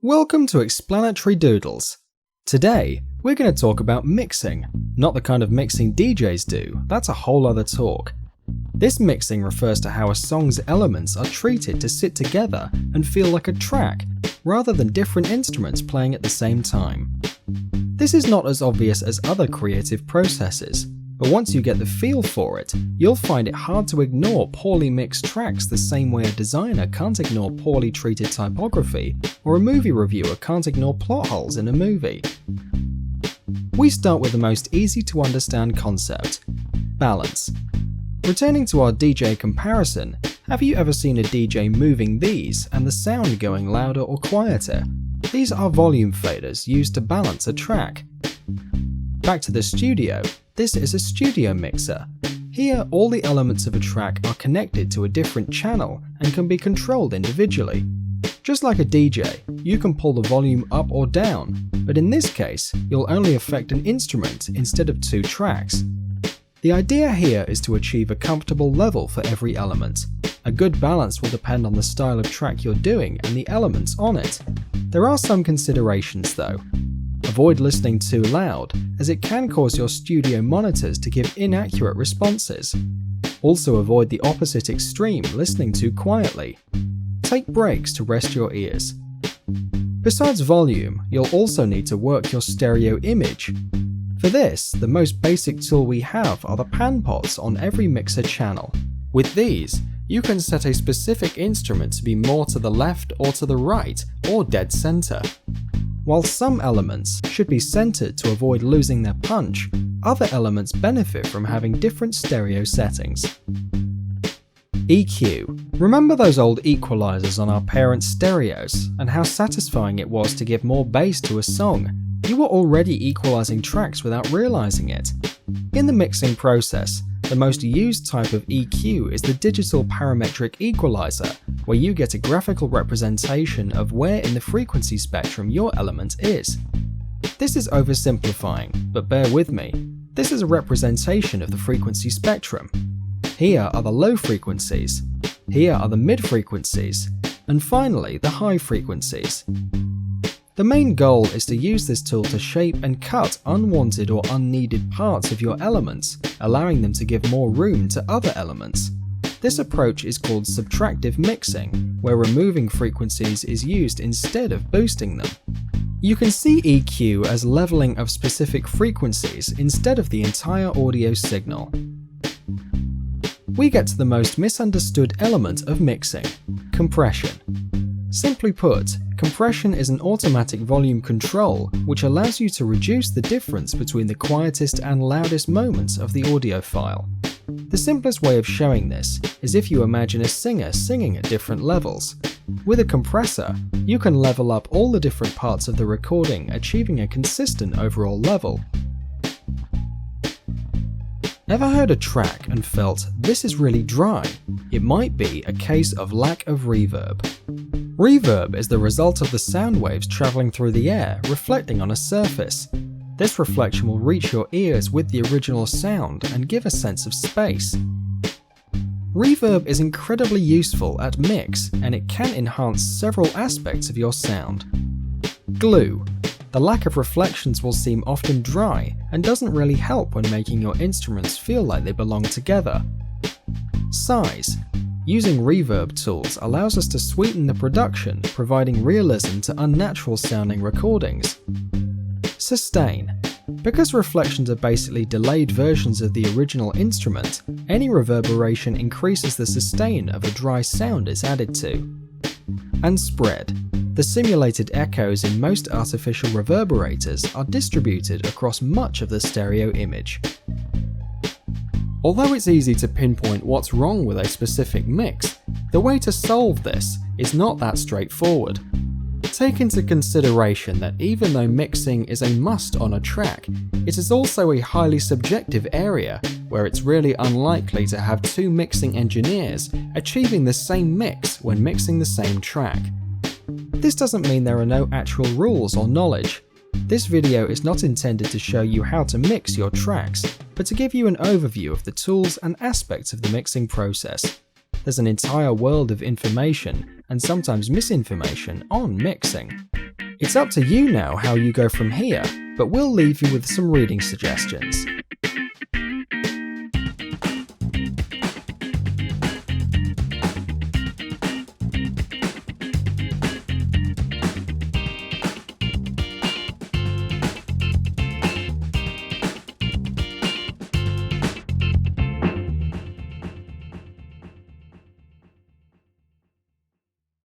Welcome to Explanatory Doodles. Today, we're going to talk about mixing, not the kind of mixing DJs do, that's a whole other talk. This mixing refers to how a song's elements are treated to sit together and feel like a track, rather than different instruments playing at the same time. This is not as obvious as other creative processes, but once you get the feel for it, you'll find it hard to ignore poorly mixed tracks the same way a designer can't ignore poorly treated typography, or a movie reviewer can't ignore plot holes in a movie. We start with the most easy to understand concept: balance. Returning to our DJ comparison, have you ever seen a DJ moving these and the sound going louder or quieter? These are volume faders used to balance a track. Back to the studio, this is a studio mixer. Here, all the elements of a track are connected to a different channel and can be controlled individually. Just like a DJ, you can pull the volume up or down, but in this case, you'll only affect an instrument instead of two tracks. The idea here is to achieve a comfortable level for every element. A good balance will depend on the style of track you're doing and the elements on it. There are some considerations though. Avoid listening too loud, as it can cause your studio monitors to give inaccurate responses. Also avoid the opposite extreme, listening too quietly. Take breaks to rest your ears. Besides volume, you'll also need to work your stereo image. For this, the most basic tool we have are the pan pots on every mixer channel. With these, you can set a specific instrument to be more to the left or to the right, or dead center. While some elements should be centered to avoid losing their punch, other elements benefit from having different stereo settings. EQ. Remember those old equalizers on our parents' stereos, and how satisfying it was to give more bass to a song? You were already equalizing tracks without realizing it. In the mixing process, the most used type of EQ is the digital parametric equalizer, where you get a graphical representation of where in the frequency spectrum your element is. This is oversimplifying, but bear with me. This is a representation of the frequency spectrum. Here are the low frequencies, here are the mid frequencies, and finally the high frequencies. The main goal is to use this tool to shape and cut unwanted or unneeded parts of your elements, allowing them to give more room to other elements. This approach is called subtractive mixing, where removing frequencies is used instead of boosting them. You can see EQ as leveling of specific frequencies instead of the entire audio signal. We get to the most misunderstood element of mixing: compression. Simply put, compression is an automatic volume control which allows you to reduce the difference between the quietest and loudest moments of the audio file. The simplest way of showing this is if you imagine a singer singing at different levels. With a compressor, you can level up all the different parts of the recording, achieving a consistent overall level. Ever heard a track and felt, this is really dry? It might be a case of lack of reverb. Reverb is the result of the sound waves traveling through the air, reflecting on a surface. This reflection will reach your ears with the original sound and give a sense of space. Reverb is incredibly useful at mix, and it can enhance several aspects of your sound. Glue. The lack of reflections will seem often dry and doesn't really help when making your instruments feel like they belong together. Size. Using reverb tools allows us to sweeten the production, providing realism to unnatural sounding recordings. Sustain. Because reflections are basically delayed versions of the original instrument, any reverberation increases the sustain of a dry sound it's added to. And spread. The simulated echoes in most artificial reverberators are distributed across much of the stereo image. Although it's easy to pinpoint what's wrong with a specific mix, the way to solve this is not that straightforward. Take into consideration that even though mixing is a must on a track, it is also a highly subjective area where it's really unlikely to have two mixing engineers achieving the same mix when mixing the same track. This doesn't mean there are no actual rules or knowledge. This video is not intended to show you how to mix your tracks, but to give you an overview of the tools and aspects of the mixing process. There's an entire world of information, and sometimes misinformation, on mixing. It's up to you now how you go from here, but we'll leave you with some reading suggestions.